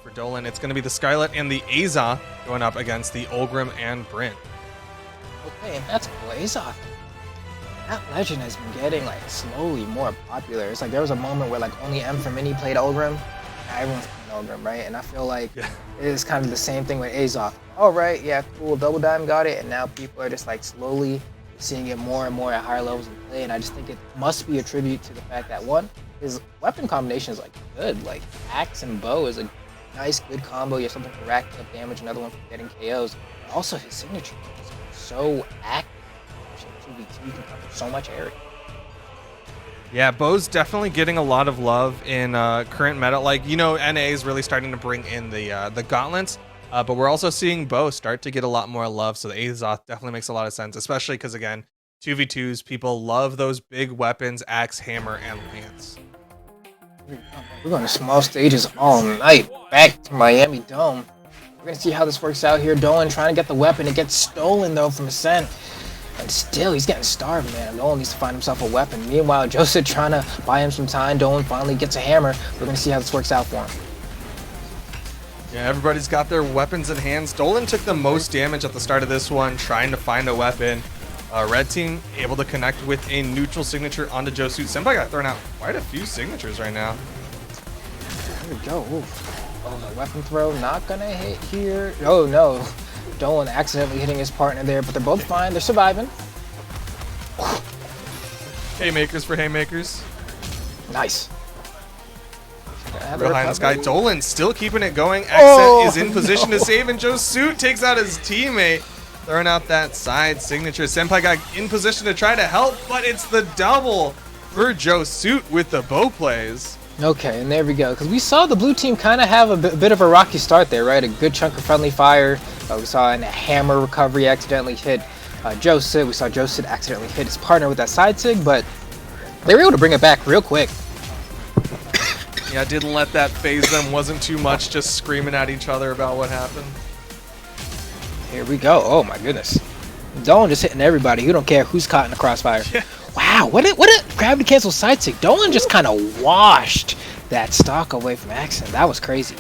for Dolan. It's going to be the Scarlet and the Aza going up against the Ulgrim and Bryn. Okay, and that's cool. Azoth, that legend has been getting like slowly more popular. It's like there was a moment where like only M for Mini played Ulgrim. Now everyone's playing Ulgrim, right? And I feel like it is kind of the same thing with Azoth. All right, yeah, cool. Double Dime got it, and now people are just like slowly seeing it more and more at higher levels in play. And I just think it must be a tribute to the fact that one, his weapon combination is like good. Like axe and bow is a nice, good combo. You have something for racking up damage, another one for getting KOs. But also his signature is so active. 2v2, you can cover so much area. Yeah, Bo's definitely getting a lot of love in current meta. Like, you know, NA is really starting to bring in the gauntlets, but we're also seeing Bo start to get a lot more love. So the Azoth definitely makes a lot of sense, especially because, again, 2v2s, people love those big weapons, axe, hammer, and lance. We're going to small stages all night. Back to Miami Dome. We're going to see how this works out here. Dolan trying to get the weapon. It gets stolen, though, from Axscent. And still, he's getting starved, man. Dolan needs to find himself a weapon. Meanwhile, Josuut trying to buy him some time. Dolan finally gets a hammer. We're going to see how this works out for him. Yeah, everybody's got their weapons in hands. Dolan took the most damage at the start of this one, trying to find a weapon. Red team able to connect with a neutral signature onto Josuut. Senpai got thrown out quite a few signatures right now. There we go. Ooh. Oh, the weapon throw not going to hit here. Oh, no. Dolan accidentally hitting his partner there, but they're both fine. They're surviving. Haymakers for haymakers. Nice. Real high in the sky. Dolan still keeping it going. Axscent is in position to save, and Josuut takes out his teammate, throwing out that side signature. Senpaiguy in position to try to help, but it's the double for Josuut with the bow plays. Okay, and there we go. Because we saw the blue team kind of have a bit of a rocky start there, right? A good chunk of friendly fire. We saw a hammer recovery accidentally hit Josuut. We saw Josuut accidentally hit his partner with that side sig, but they were able to bring it back real quick. Yeah, didn't let that phase them. Wasn't too much, just screaming at each other about what happened. Here we go. Oh my goodness. Dolan just hitting everybody. You don't care who's caught in the crossfire. Yeah. Wow, what a gravity cancel side sig. Dolan just kind of washed that stock away from Axscent. That was crazy.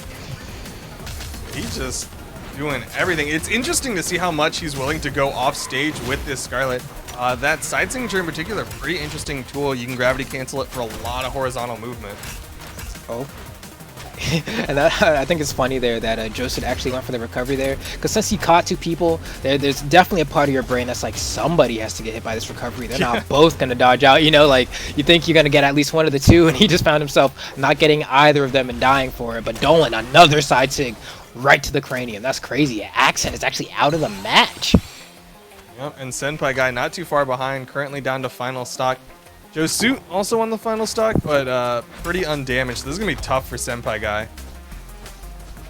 He's just doing everything. It's interesting to see how much he's willing to go off stage with this Scarlet. That side signature in particular, pretty interesting tool. You can gravity cancel it for a lot of horizontal movement. Oh. And I think it's funny there that Josuut actually went for the recovery there, because since he caught two people, there's definitely a part of your brain that's like, somebody has to get hit by this recovery. They're not both going to dodge out, you know, like you think you're going to get at least one of the two, and he just found himself not getting either of them and dying for it. But Dolan, another side sig right to the cranium. That's crazy. Axscent is actually out of the match. Yep, and Senpaiguy not too far behind, currently down to final stock. Josuut also on the final stock, but pretty undamaged. This is going to be tough for Senpaiguy.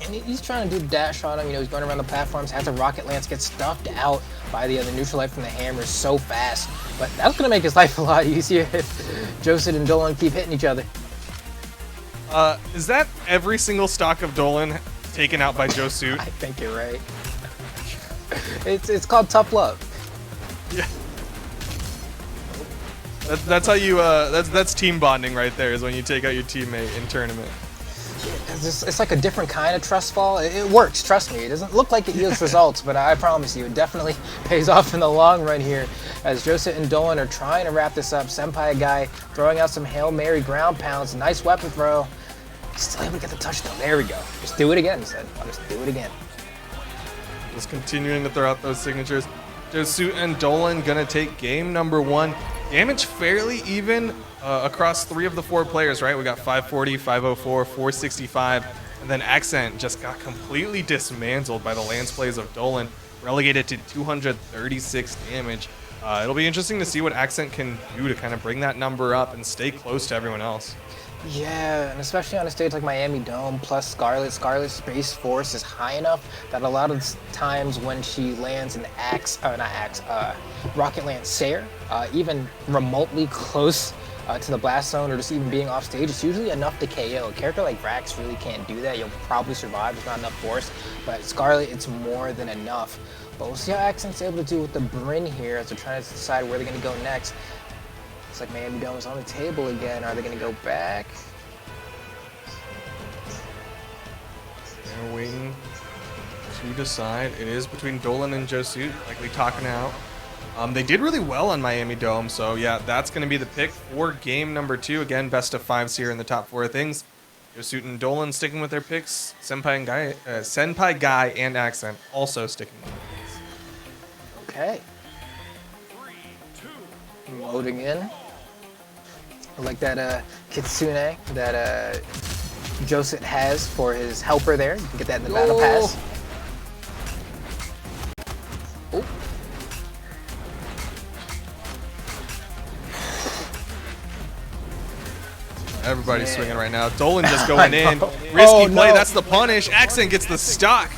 And he's trying to do the dash on him. You know, he's going around the platforms, has a rocket lance, get stuffed out by the neutral light from the hammer so fast. But that's going to make his life a lot easier if Josuut and Dolan keep hitting each other. Is that every single stock of Dolan taken out by Josuut? I think you're right. It's called tough love. Yeah. That's how you that's team bonding right there, is when you take out your teammate in tournament. It's like a different kind of trust fall. It works, trust me. It doesn't look like it yields results, but I promise you, it definitely pays off in the long run here. As Josuut and Dolan are trying to wrap this up, Senpaiguy throwing out some Hail Mary ground pounds. Nice weapon throw. Still able to get the touchdown. There we go. Just do it again, he said. I'll just do it again. Just continuing to throw out those signatures. Josuut and Dolan gonna take game number one. Damage fairly even across three of the four players, right? We got 540, 504, 465, and then Axscent just got completely dismantled by the lance plays of Dolan, relegated to 236 damage. It'll be interesting to see what Axscent can do to kind of bring that number up and stay close to everyone else. Yeah, and especially on a stage like Miami Dome plus Scarlet's base force is high enough that a lot of times when she lands an rocket lance Sayer, even remotely close to the blast zone or just even being off stage, it's usually enough to KO. A character like Vrax really can't do that. You'll probably survive, there's not enough force, but Scarlet, it's more than enough. But we'll see how Axscent's able to do with the Bryn here as they're trying to decide where they're going to go next. Looks like Miami Dome is on the table again. Are they going to go back? They're waiting to decide. It is between Dolan and Josuut, likely talking out. They did really well on Miami Dome, so yeah, that's going to be the pick for game number 2. Again, best of 5s here in the top 4 things. Josuut and Dolan sticking with their picks. Senpaiguy and Axscent also sticking with their picks. Okay. Loading in. I like that Kitsune that Josuut has for his helper there. You can get that in the battle pass. Oh. Everybody's swinging right now. Dolan just going in. Risky play. That's the punish. Axscent gets the stock.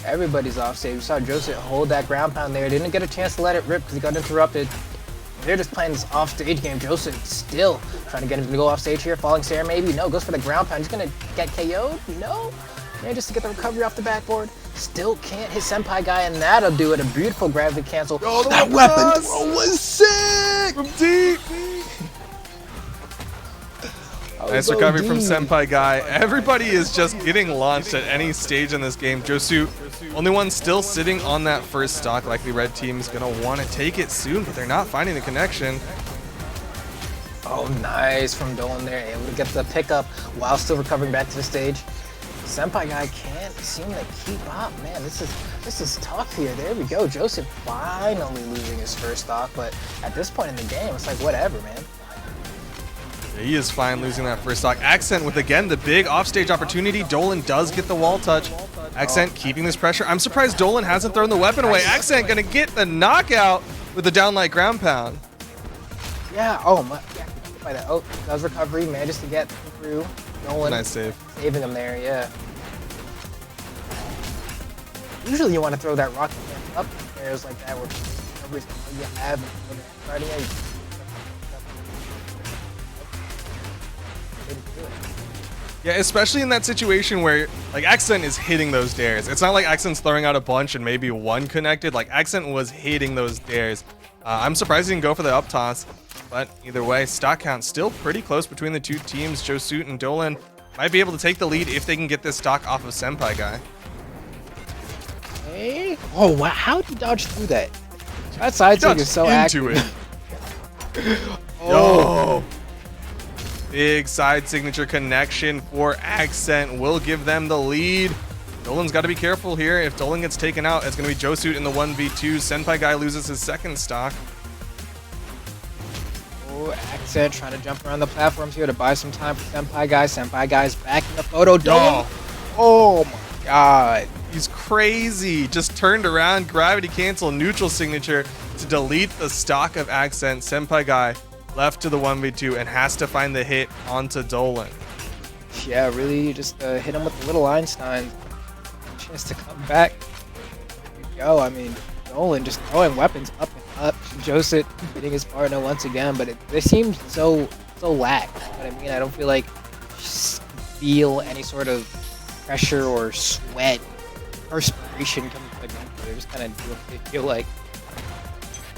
Everybody's off stage. We saw Josuut hold that ground pound there. Didn't get a chance to let it rip because he got interrupted. They're just playing this off stage game. Josuut still trying to get him to go off stage here. Falling Sarah maybe. No, goes for the ground pound. He's going to get KO'd. No. Manages to get the recovery off the backboard. Still can't hit Senpaiguy, and that'll do it. A beautiful gravity cancel. Oh, that weapon throw was sick! From deep. Nice recovery from Senpaiguy. Everybody is just getting launched at any stage in this game. Josuut, only one still sitting on that first stock. Likely red team is going to want to take it soon, but they're not finding the connection. Oh, nice from Dolan there. Able to get the pickup while still recovering back to the stage. Senpaiguy can't seem to keep up. Man, this is tough here. There we go. Josuut finally losing his first stock, but at this point in the game, it's like whatever, man. He is fine losing that first stock. Axscent with, again, the big offstage opportunity. Dolan does get the wall touch. Axscent keeping this pressure. I'm surprised Dolan hasn't thrown the weapon away. Axscent going to get the knockout with the downlight ground pound. Yeah, oh, my, yeah, by that. Oh, does recovery, manages to get through. Dolan nice save. Saving him there, yeah. Usually you want to throw that rocket up airs like that where you have Yeah, especially in that situation where, like, Axscent is hitting those dares. It's not like Axscent's throwing out a bunch and maybe one connected. Like, Axscent was hitting those dares. I'm surprised he didn't go for the up toss. But either way, stock count still pretty close between the two teams. Josuut and Dolan might be able to take the lead if they can get this stock off of Senpaiguy. Hey. Oh, wow. How did you dodge through that? That side swing is so active. Oh. Big side signature connection for Axscent will give them the lead. Dolan's got to be careful here. If Dolan gets taken out, it's going to be Josuut in the 1v2. Senpaiguy loses his second stock. Oh, Axscent trying to jump around the platforms here to buy some time for Senpaiguy. Senpaiguy's back in the photo. Dolan. Oh my god. He's crazy. Just turned around, gravity cancel, neutral signature to delete the stock of Axscent. Senpaiguy left to the 1v2 and has to find the hit onto Dolan. Yeah, really just hit him with the little Einstein. Chance to come back. There we go. I mean, Dolan just throwing weapons up and up. Josuut hitting his partner once again, but they seem so lack. You know what I mean? I don't feel like feel any sort of pressure or sweat, perspiration coming from the bench. They're just kind of doing what they feel like.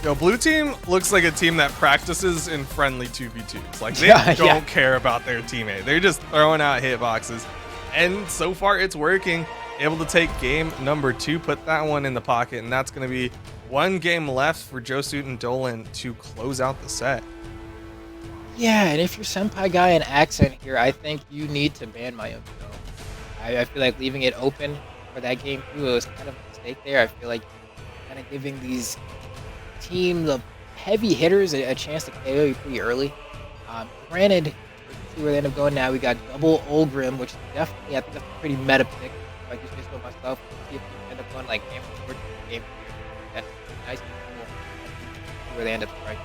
Yo, blue team looks like a team that practices in friendly 2v2s. Like, they don't care about their teammate. They're just throwing out hitboxes. And so far, it's working. Able to take game number 2, put that one in the pocket, and that's going to be one game left for Josuut and Dolan to close out the set. Yeah, and if you're Senpaiguy and Axscent here, I think you need to ban Miami Dome. I feel like leaving it open for that game 2 was kind of a mistake there. I feel like kind of giving these the heavy hitters a chance to KO you pretty early. Granted, see where they end up going now. We got double Olgrim, which is definitely, I think that's a pretty meta pick. I just based on myself, see if they end up going like game 4, game 3. That's nice and cool. See where they end up striking.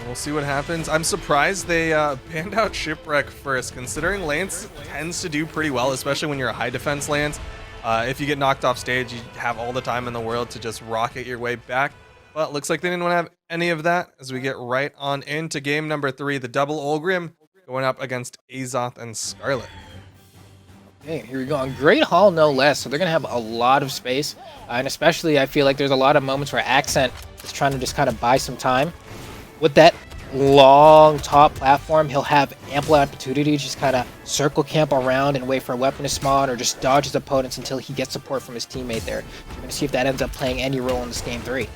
We'll see what happens. I'm surprised they banned out Shipwreck first, considering Lance tends to do pretty well, especially when you're a high defense Lance. If you get knocked off stage, you have all the time in the world to just rocket your way back. But looks like they didn't want to have any of that as we get right on into game number 3, the double Olgrim going up against Azoth and Scarlet. Okay, here we go. On Great Hall, no less. So they're going to have a lot of space. And especially, I feel like there's a lot of moments where Axscent is trying to just kind of buy some time. With that long top platform, he'll have ample opportunity to just kind of circle camp around and wait for a weapon to spawn or just dodge his opponents until he gets support from his teammate there. We're going to see if that ends up playing any role in this game 3.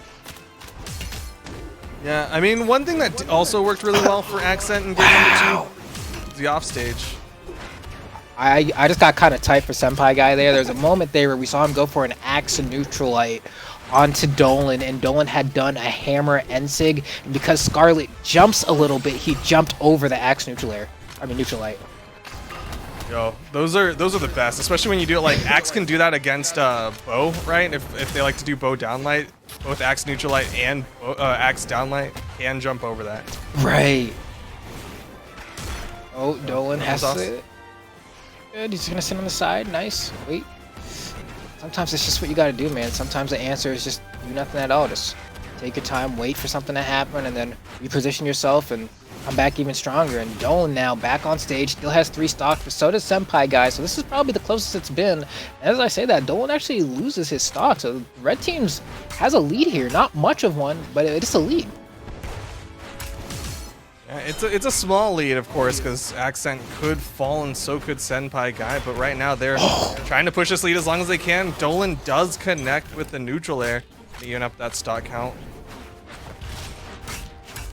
Yeah, I mean, one thing that also worked really well for Axscent in game number 2 is the offstage. I just got kind of tight for Senpaiguy there. There's a moment there where we saw him go for an axe and neutralite onto Dolan, and Dolan had done a hammer ensig, and because Scarlet jumps a little bit, he jumped over the axe neutralite. Yo, those are the best, especially when you do it like Axe can do that against bow, right? If they like to do bow downlight, both axe neutralite and axe downlight can jump over that. Right. Oh, Dolan has to. Good. He's gonna sit on the side. Nice. Wait. Sometimes it's just what you gotta do, man. Sometimes the answer is just do nothing at all. Just take your time, wait for something to happen, and then reposition yourself and come back even stronger. And Dolan now back on stage, still has 3 stocks, but so does Senpaiguy. So this is probably the closest it's been. As I say that, Dolan actually loses his stock. So Red Team's has a lead here. Not much of one, but it's a lead. Yeah, it's a small lead, of course, because Axscent could fall and so could Senpaiguy, but right now they're trying to push this lead as long as they can. Dolan does connect with the neutral air to even up that stock count.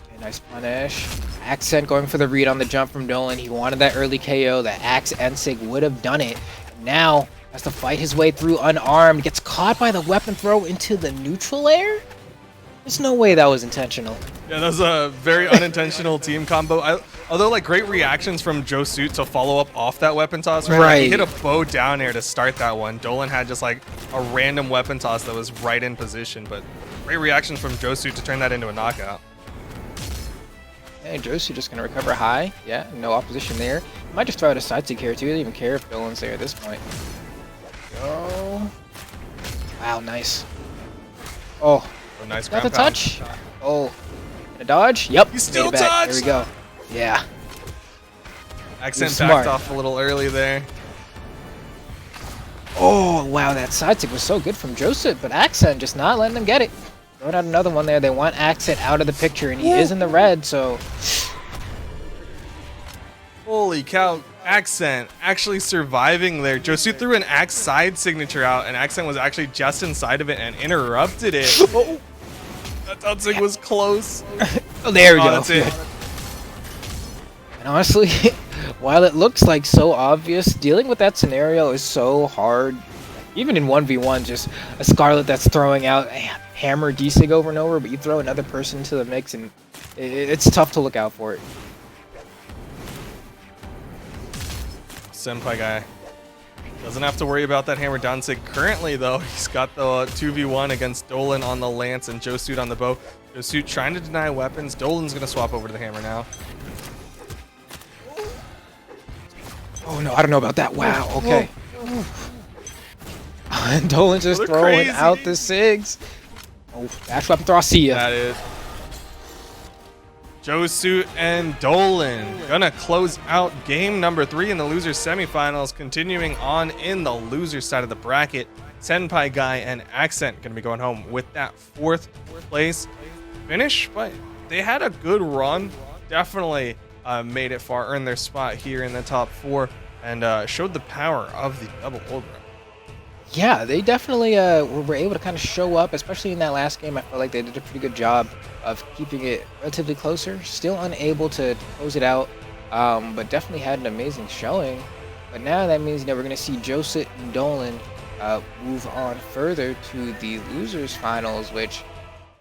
Okay, nice punish. Axscent going for the read on the jump from Dolan. He wanted that early KO. The Axe Ensig would have done it. Now has to fight his way through unarmed. Gets caught by the weapon throw into the neutral air? There's no way that was intentional. Yeah, that was a very unintentional team combo. Although, like, great reactions from Josuut to follow up off that weapon toss. Right? Like, he hit a bow down air to start that one. Dolan had just, like, a random weapon toss that was right in position. But great reactions from Josuut to turn that into a knockout. Hey, Josuut just going to recover high. Yeah, no opposition there. He might just throw out a side stick here, too. He doesn't even care if Dolan's there at this point. Go. Wow, nice. Oh. Oh, nice Got the ground touch. Oh. A dodge? Yep. He's still made it back. touched. There we go. Yeah. Axscent Smart. backed off a little early there. Oh, wow. That side stick was so good from Josuut, but Axscent just not letting them get it. Throwing out another one there. They want Axscent out of the picture, and he is in the red, so... Holy cow. Axscent actually surviving there. Josuut threw an axe side signature out, and Axscent was actually just inside of it and interrupted it. Oh. That Tutsig was close. Oh, there we go. That's it. And honestly, while it looks like so obvious, dealing with that scenario is so hard. Even in 1v1, just a Scarlet that's throwing out a hammer D-Sig over and over, but you throw another person into the mix, and it's tough to look out for it. Senpaiguy doesn't have to worry about that hammer down sig currently, though. He's got the 2v1 against Dolan on the lance and Josuut on the bow. Josuut trying to deny weapons. Dolan's going to swap over to the hammer now. Oh no, I don't know about that. Wow, okay. Dolan's just throwing crazy. out the SIGs. Oh, dash weapon throw, I see ya. That is. Josuut and Dolan gonna close out game number 3 in the losers semifinals. Continuing on in the losers side of the bracket, Senpaiguy and Axscent gonna be going home with that 4th place finish, but they had a good run. Definitely made it far, earned their spot here in the top 4, and showed the power of the double hold run. Yeah, they definitely were able to kind of show up, especially in that last game. I felt like they did a pretty good job of keeping it relatively closer. Still unable to close it out, but definitely had an amazing showing. But now that means we're going to see Josuut and Dolan move on further to the losers finals, which